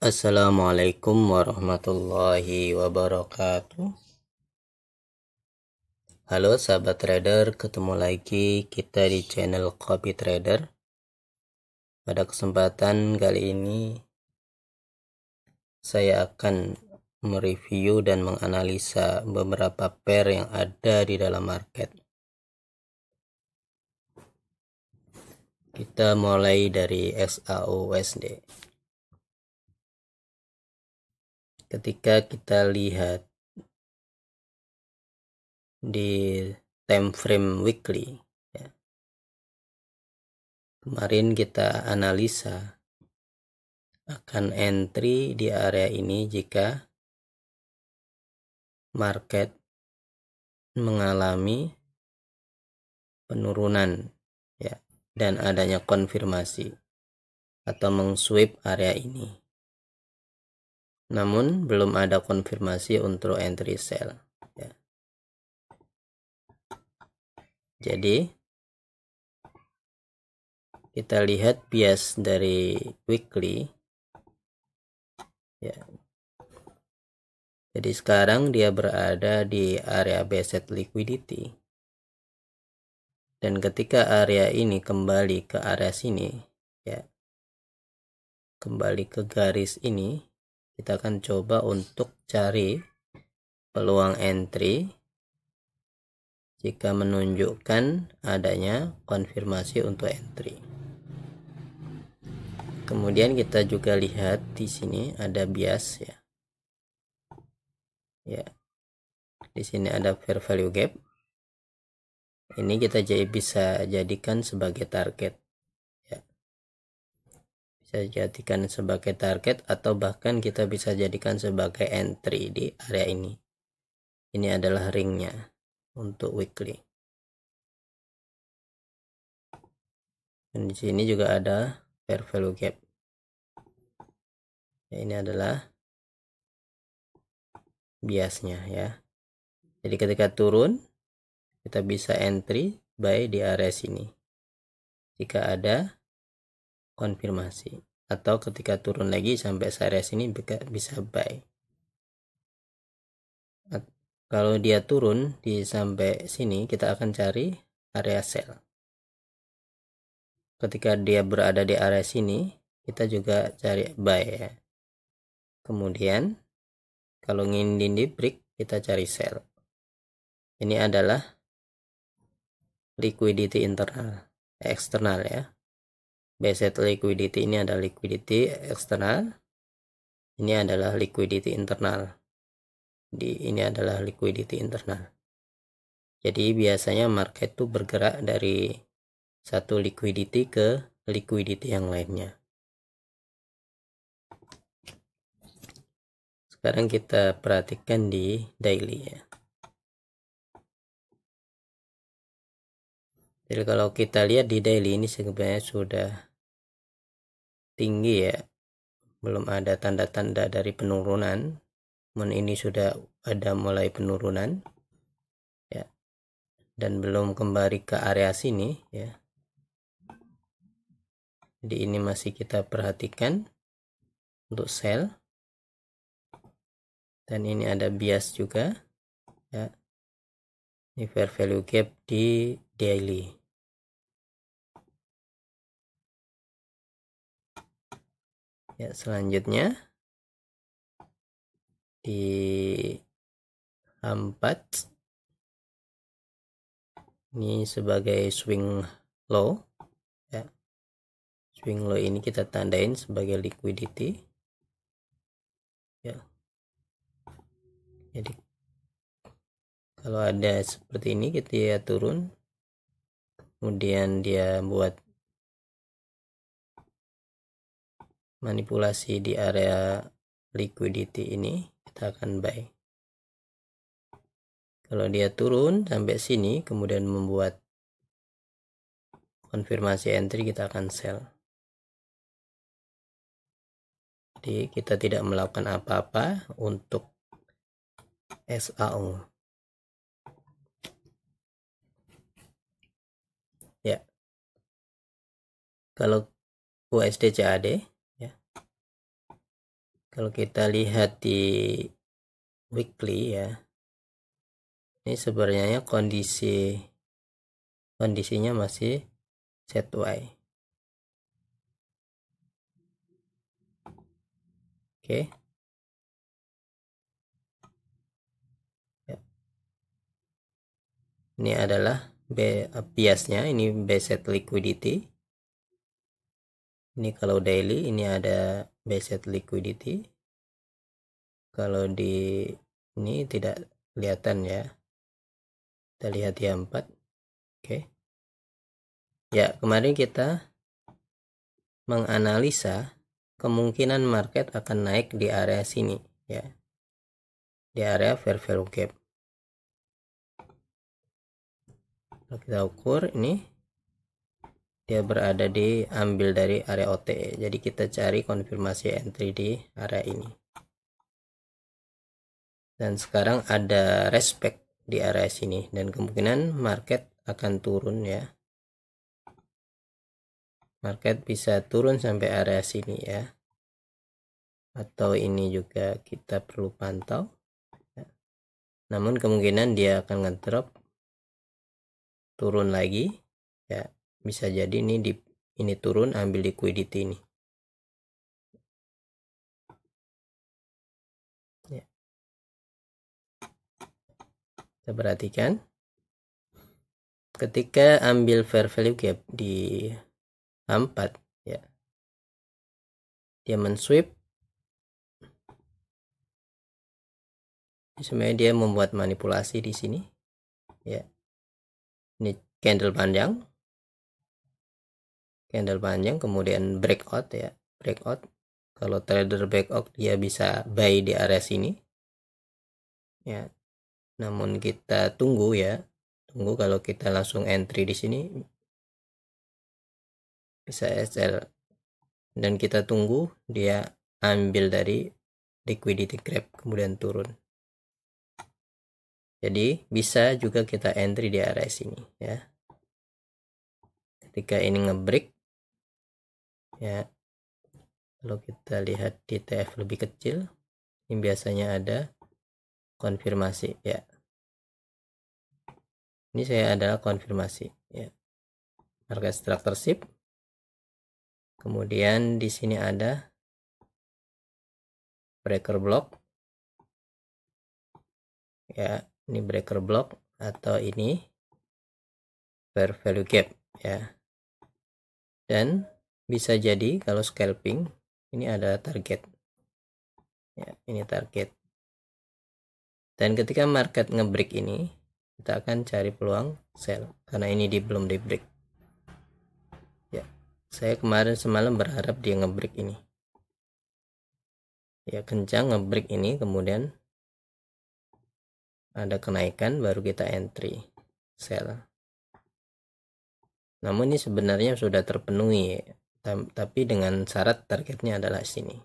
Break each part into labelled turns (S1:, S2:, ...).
S1: Assalamualaikum warahmatullahi wabarakatuh. Halo sahabat trader, ketemu lagi kita di channel Copy Trader. Pada kesempatan kali ini saya akan mereview dan menganalisa beberapa pair yang ada di dalam market. Kita mulai dari SAUUSD. Ketika kita lihat di time frame weekly, kemarin kita analisa akan entry di area ini jika market mengalami penurunan dan adanya konfirmasi atau mengsweep area ini. Namun belum ada konfirmasi untuk entry sell. Jadi kita lihat bias dari weekly. Jadi sekarang dia berada di area based liquidity. Dan ketika area ini kembali ke area sini, kembali ke garis ini, kita akan coba untuk cari peluang entry jika menunjukkan adanya konfirmasi untuk entry. Kemudian kita juga lihat di sini ada bias Di sini ada fair value gap. Ini kita bisa jadikan sebagai target. Bisa jadikan sebagai target atau bahkan kita bisa jadikan sebagai entry di area ini. Ini adalah ringnya untuk weekly. Dan di sini juga ada fair value gap. Ini adalah biasnya Jadi ketika turun kita bisa entry buy di area sini jika ada konfirmasi, atau ketika turun lagi sampai area sini bisa buy. Kalau dia turun di sampai sini kita akan cari area sell. Ketika dia berada di area sini kita juga cari buy Kemudian kalau ingin di break kita cari sell. Ini adalah liquidity eksternal Based liquidity ini adalah liquidity eksternal. Ini adalah liquidity internal. Ini adalah liquidity internal. Jadi biasanya market itu bergerak dari satu liquidity ke liquidity yang lainnya. Sekarang kita perhatikan di daily Jadi kalau kita lihat di daily ini sebenarnya sudah tinggi belum ada tanda-tanda dari penurunan, namun ini sudah ada mulai penurunan dan belum kembali ke area sini Jadi ini masih kita perhatikan untuk sell, dan ini ada bias juga ini fair value gap di daily. Selanjutnya di H4 ini sebagai swing low swing low ini kita tandain sebagai liquidity jadi kalau ada seperti ini dia turun kemudian dia buat manipulasi di area liquidity ini, kita akan buy. Kalau dia turun sampai sini kemudian membuat konfirmasi entry, kita akan sell. Jadi kita tidak melakukan apa-apa untuk SAO. Ya. Kalau USD CAD ya. Kalau kita lihat di weekly ya. Ini sebenarnya kondisinya masih ZY. Oke. Ya. Ini adalah biasnya ini based liquidity. Ini kalau daily ini ada based liquidity. Kalau di ini tidak kelihatan ya. Kita lihat di 4. Oke. Ya, kemarin kita menganalisa kemungkinan market akan naik di area sini ya. Di area fair value gap. Kalau kita ukur ini dia berada di ambil dari area OTE. Jadi kita cari konfirmasi entry di area ini. Dan sekarang ada respect di area sini dan kemungkinan market akan turun ya. Market bisa turun sampai area sini ya. Atau ini juga kita perlu pantau. Namun kemungkinan dia akan ngedrop turun lagi ya. Bisa jadi ini turun ambil liquidity ini. Ya. Kita perhatikan ketika ambil fair value gap di 4 ya. Dia mensweep. Sebenarnya dia membuat manipulasi di sini ya. Ini candle panjang kemudian breakout ya, breakout. Kalau trader breakout dia bisa buy di area sini ya. Namun kita tunggu kalau kita langsung entry di sini bisa SL dan kita tunggu dia ambil dari liquidity grab kemudian turun. Jadi bisa juga kita entry di area sini ya. Ketika ini ngebreak ya, kalau kita lihat di TF lebih kecil ini biasanya ada konfirmasi ya. Ini saya adalah konfirmasi ya. Market structure shift. Kemudian di sini ada breaker block ya, ini breaker block atau ini fair value gap ya. Dan bisa jadi kalau scalping ini ada target ya, ini target. Dan ketika market ngebreak ini kita akan cari peluang sell karena ini belum di break ya. Saya kemarin semalam berharap dia ngebreak ini ya, kencang ngebreak ini kemudian ada kenaikan baru kita entry sell. Namun ini sebenarnya sudah terpenuhi tapi dengan syarat targetnya adalah sini.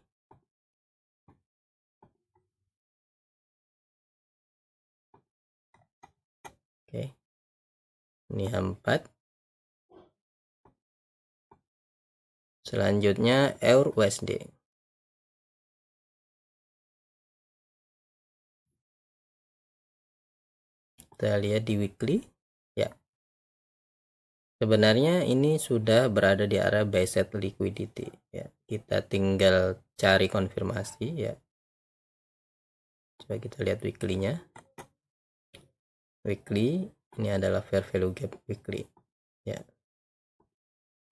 S1: Oke. Ini 4. Selanjutnya EUR USD. Kita lihat di weekly ya. Sebenarnya ini sudah berada di area buy side liquidity ya. Kita tinggal cari konfirmasi ya. Coba kita lihat weekly-nya. Weekly ini adalah fair value gap weekly ya.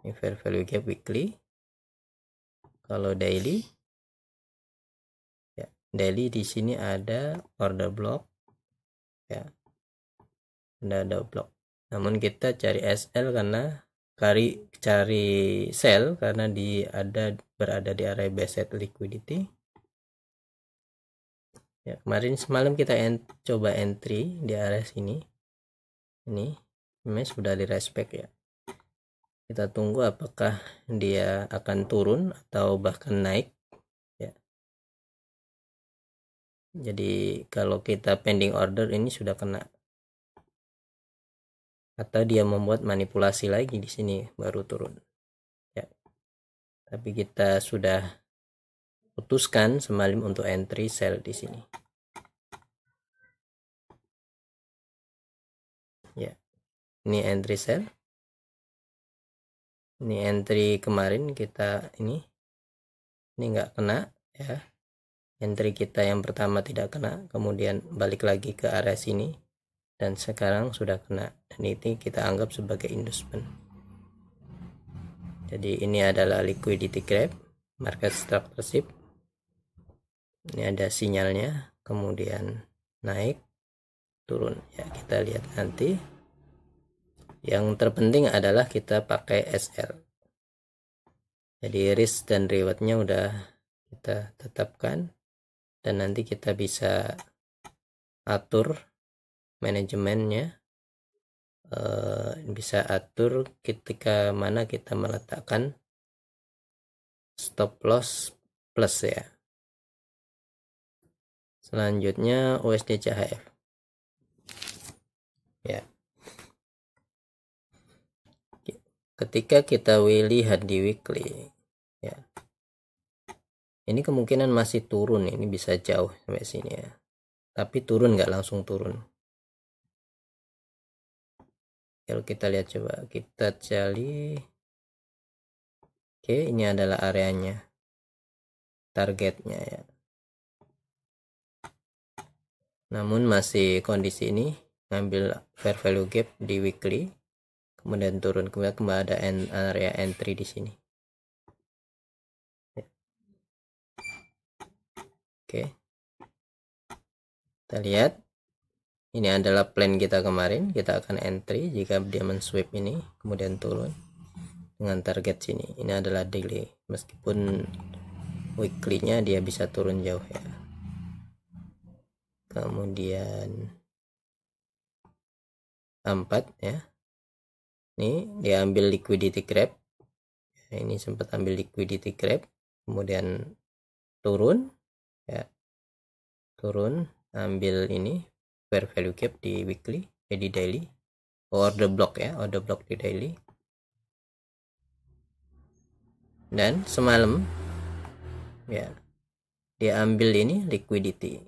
S1: Ini fair value gap weekly. Kalau daily ya, daily di sini ada order block ya. Ada block. Namun kita cari SL karena cari sell karena berada di area based liquidity. Ya, kemarin semalam kita coba entry di area sini. Ini sudah di respect ya. Kita tunggu apakah dia akan turun atau bahkan naik ya. Jadi kalau kita pending order ini sudah kena, atau dia membuat manipulasi lagi di sini baru turun ya. Tapi kita sudah putuskan semalam untuk entry sell di sini ya. Ini entry sell, ini entry kemarin kita ini nggak kena ya. Entry kita yang pertama tidak kena, kemudian balik lagi ke area sini dan sekarang sudah kena, dan ini kita anggap sebagai inducement. Jadi ini adalah liquidity grab, market structure shift. Ini ada sinyalnya, kemudian naik turun ya, kita lihat nanti. Yang terpenting adalah kita pakai SR, jadi risk dan rewardnya udah kita tetapkan, dan nanti kita bisa atur manajemennya, bisa atur ketika mana kita meletakkan stop loss plus ya. Selanjutnya USD CHF ya. Ketika kita lihat di weekly ya, ini kemungkinan masih turun, ini bisa jauh sampai sini ya, tapi turun nggak langsung turun. Kalau kita lihat, coba kita cari. Oke, ini adalah areanya, targetnya ya. Namun masih kondisi ini ngambil fair value gap di weekly, kemudian turun, kemudian ada area entry di sini. Oke, kita lihat ini adalah plan kita kemarin, kita akan entry jika dia men-sweep ini kemudian turun dengan target sini. Ini adalah daily, meskipun weekly-nya dia bisa turun jauh ya. Kemudian 4 ya, ini dia ambil liquidity grab ya, ini sempat ambil liquidity grab, kemudian turun ya, turun, ambil ini fair value gap di weekly, di daily, order block ya, order block di daily. Dan semalam ya dia ambil ini liquidity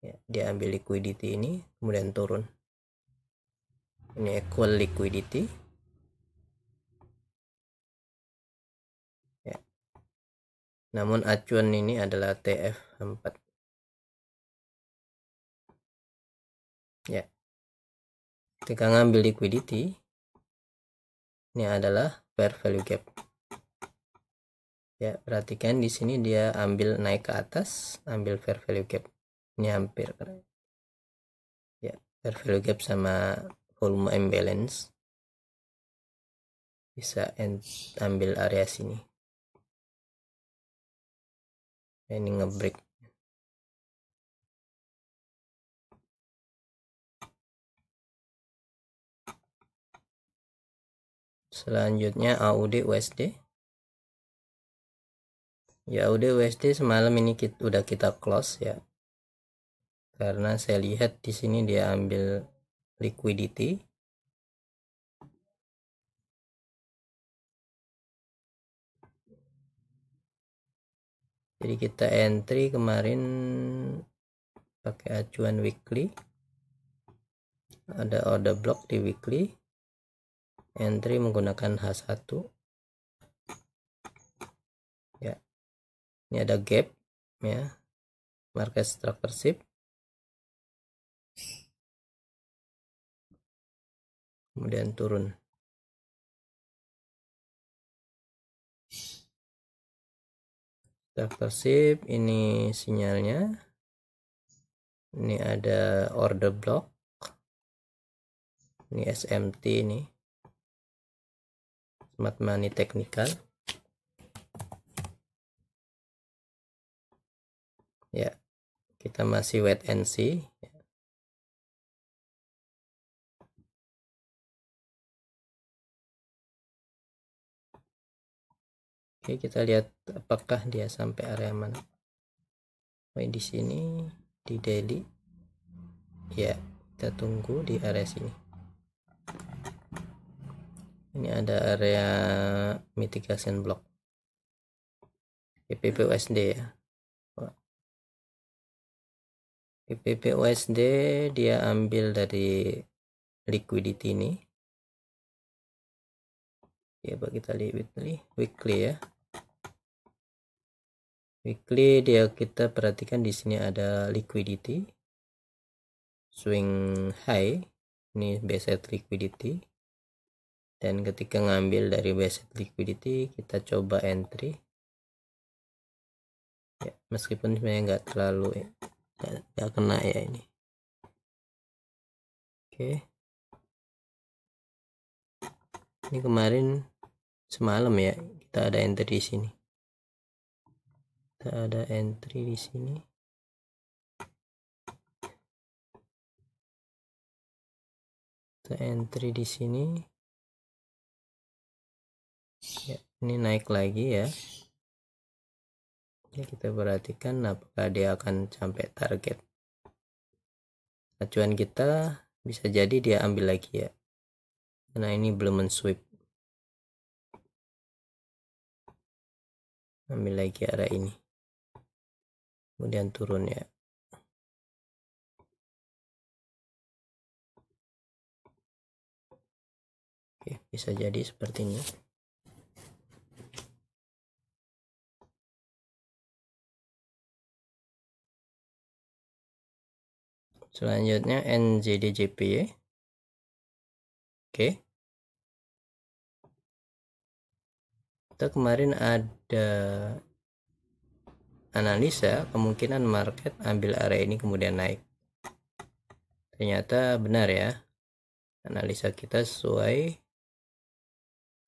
S1: ya, dia ambil liquidity ini kemudian turun, ini equal liquidity ya. Namun acuan ini adalah TF4 ya. Ketika ngambil liquidity, ini adalah fair value gap ya. Perhatikan di sini dia ambil naik ke atas, ambil fair value gap, ini hampir ya, fair value gap sama volume imbalance, bisa ambil area sini. Ini ngebreak. Selanjutnya AUD USD ya. AUD USD semalam ini udah kita close ya, karena saya lihat di sini dia ambil liquidity jadi kita entry kemarin pakai acuan weekly, ada order block di weekly, entry menggunakan H1 ya. Ini ada gap ya, market structure shift, kemudian turun. Structure shift, ini sinyalnya, ini ada order block, ini SMT, ini smart money technical ya. Kita masih wait and see. Oke, kita lihat apakah dia sampai area mana. Oh, di sini di daily ya, kita tunggu di area sini. Ini ada area mitigation block PPUSD ya. PPUSD dia ambil dari liquidity ini. Coba kita lihat weekly ya. Weekly dia kita perhatikan di sini ada liquidity swing high, ini based liquidity, dan ketika ngambil dari based liquidity kita coba entry ya, meskipun sebenarnya nggak terlalu nggak kena ya ini. Oke, ini kemarin semalam ya kita ada entry di sini. Kita ada entry di sini. Kita entry di sini. Ya, ini naik lagi ya. Ini kita perhatikan apakah dia akan sampai target. Acuan kita bisa jadi dia ambil lagi ya. Karena ini belum men-sweep. Ambil lagi arah ini. Kemudian turun ya. Oke, bisa jadi seperti ini. Selanjutnya NZDJP ya. Oke. Kita kemarin ada analisa kemungkinan market ambil area ini kemudian naik. Ternyata benar ya. Analisa kita sesuai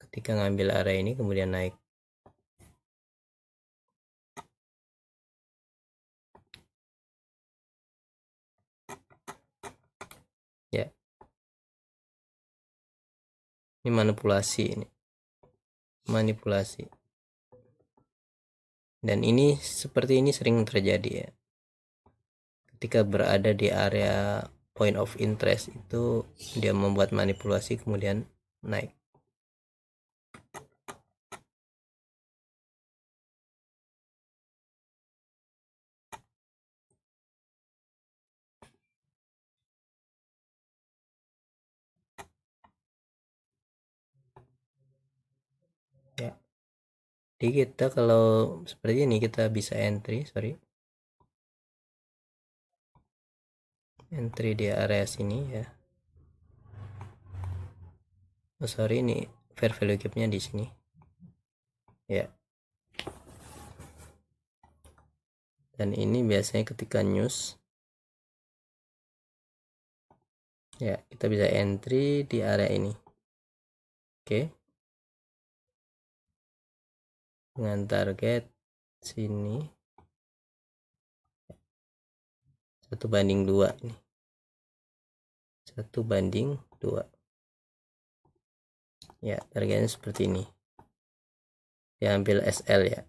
S1: ketika ngambil area ini kemudian naik. Ya. Ini manipulasi ini. Manipulasi. Dan ini seperti ini sering terjadi ya. Ketika berada di area point of interest itu dia membuat manipulasi kemudian naik. Ya. Jadi kita kalau seperti ini kita bisa entry di area sini ya. Oh sorry, ini fair value gapnya di sini ya. Dan ini biasanya ketika news ya, kita bisa entry di area ini. Oke, dengan target sini 1/2 ini, 1/2 ya. Targetnya seperti ini, dia ambil SL ya,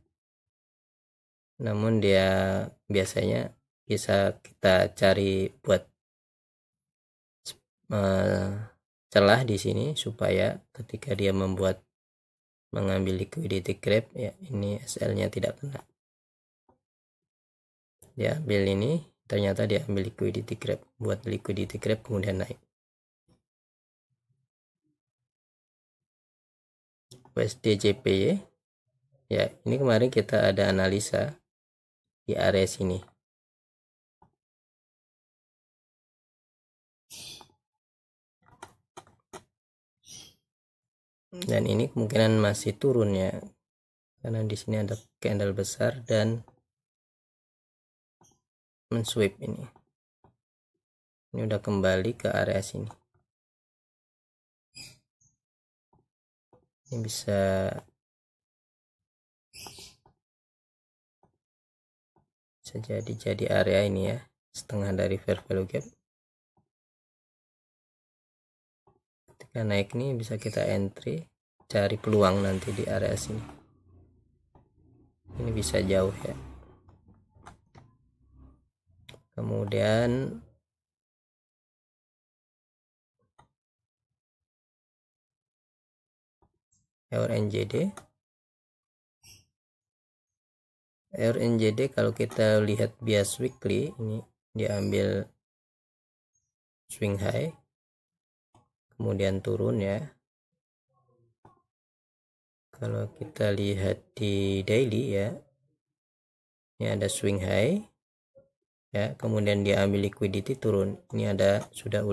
S1: namun dia biasanya bisa kita cari buat celah di sini supaya ketika dia mengambil liquidity grab ya, ini SL nya tidak kena. Dia ambil ini, ternyata dia ambil liquidity grab, buat liquidity grab kemudian naik. USDJPY ya, ini kemarin kita ada analisa di area sini. Dan ini kemungkinan masih turun ya, karena di sini ada candle besar dan men-sweep ini. Ini udah kembali ke area sini. Ini bisa jadi area ini ya, setengah dari fair value gap. Ketika naik nih bisa kita entry, cari peluang nanti di area sini. Ini bisa jauh ya. kemudian error NJD kalau kita lihat bias weekly ini diambil swing high kemudian turun ya. Kalau kita lihat di daily ya, ini ada swing high ya, kemudian dia ambil liquidity turun. Ini ada sudah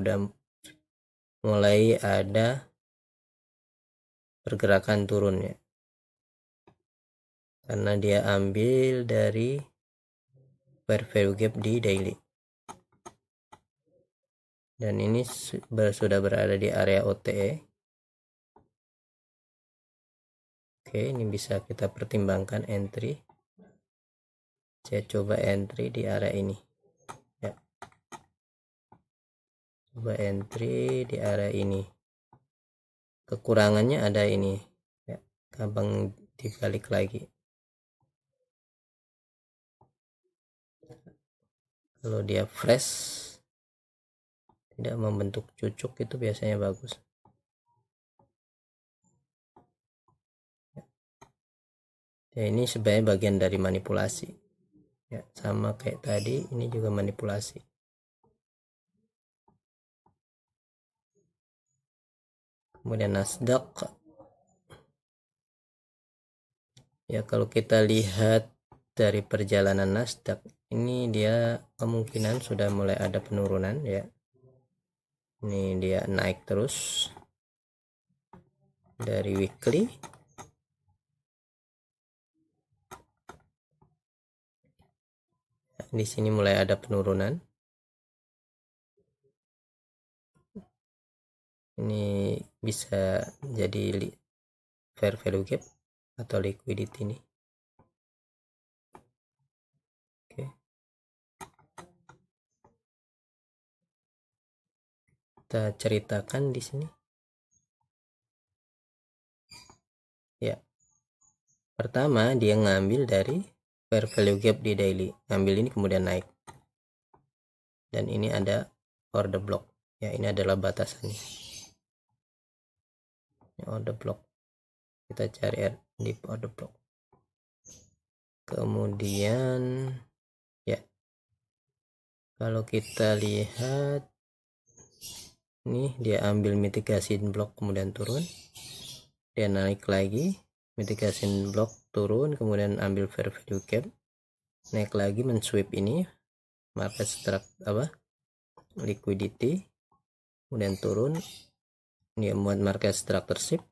S1: mulai ada pergerakan turun ya, karena dia ambil dari fair value gap di daily, dan ini sudah berada di area OTE. Oke, ini bisa kita pertimbangkan entry. Saya coba entry di area ini ya, coba entry di area ini. Kekurangannya ada ini ya, gampang dibalik lagi. Kalau dia fresh tidak membentuk cucuk itu biasanya bagus ya. Ini sebenarnya bagian dari manipulasi ya, sama kayak tadi, ini juga manipulasi. Kemudian Nasdaq ya, kalau kita lihat dari perjalanan Nasdaq ini dia kemungkinan sudah mulai ada penurunan ya. Ini dia naik terus dari weekly. Di sini mulai ada penurunan. Ini bisa jadi fair value gap atau liquidity ini. Oke. Kita ceritakan di sini. Ya. Pertama dia ngambil dari fair value gap di daily. Ngambil ini kemudian naik. Dan ini ada order block. Ya, ini adalah batasannya. Ini order block. Kita cari di order block. Kemudian ya, kalau kita lihat ini dia ambil mitigasi block kemudian turun, dia naik lagi, mitigasi block turun, kemudian ambil fair value gap, naik lagi mensweep ini market struct liquidity, kemudian turun, dia membuat market structure shift.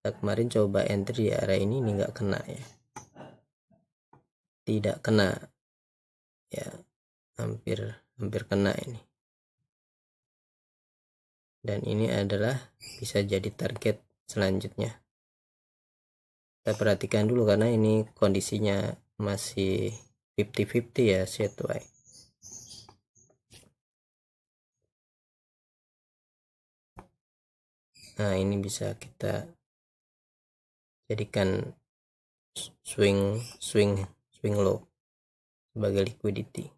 S1: Kita kemarin coba entry di area ini nggak kena ya, tidak kena ya, hampir kena ini, dan ini adalah bisa jadi target selanjutnya. Kita perhatikan dulu karena ini kondisinya masih 50-50 ya, CTY. Nah, ini bisa kita jadikan swing low sebagai liquidity.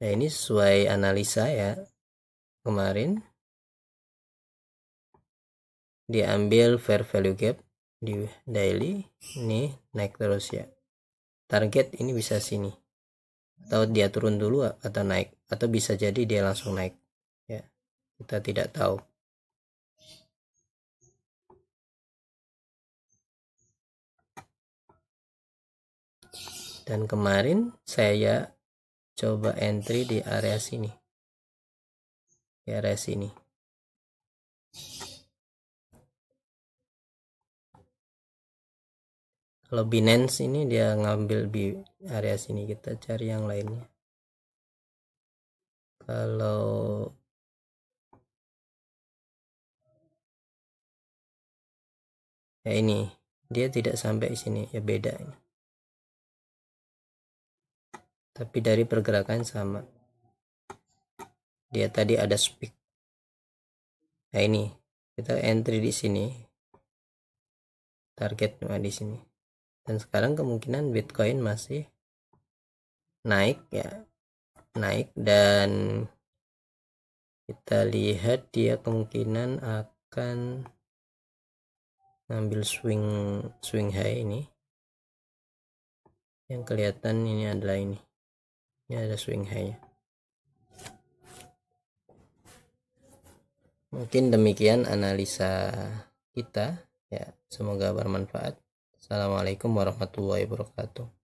S1: Nah, ini sesuai analisa ya. Kemarin diambil fair value gap di daily, ini naik terus ya. Target ini bisa sini, atau dia turun dulu atau naik, atau bisa jadi dia langsung naik ya, kita tidak tahu. Dan kemarin saya coba entry di area sini, di area sini. Kalau Binance ini dia ngambil di area sini, kita cari yang lainnya. Kalau ya ini dia tidak sampai sini ya, beda ini. Tapi dari pergerakan sama. Dia tadi ada speak. Nah, ini kita entry di sini. Target di sini. Dan sekarang kemungkinan Bitcoin masih naik ya, naik, dan kita lihat dia kemungkinan akan ngambil swing high ini. Yang kelihatan ini adalah ini ada swing high nya. Mungkin demikian analisa kita ya, semoga bermanfaat. Assalamualaikum warahmatullahi wabarakatuh.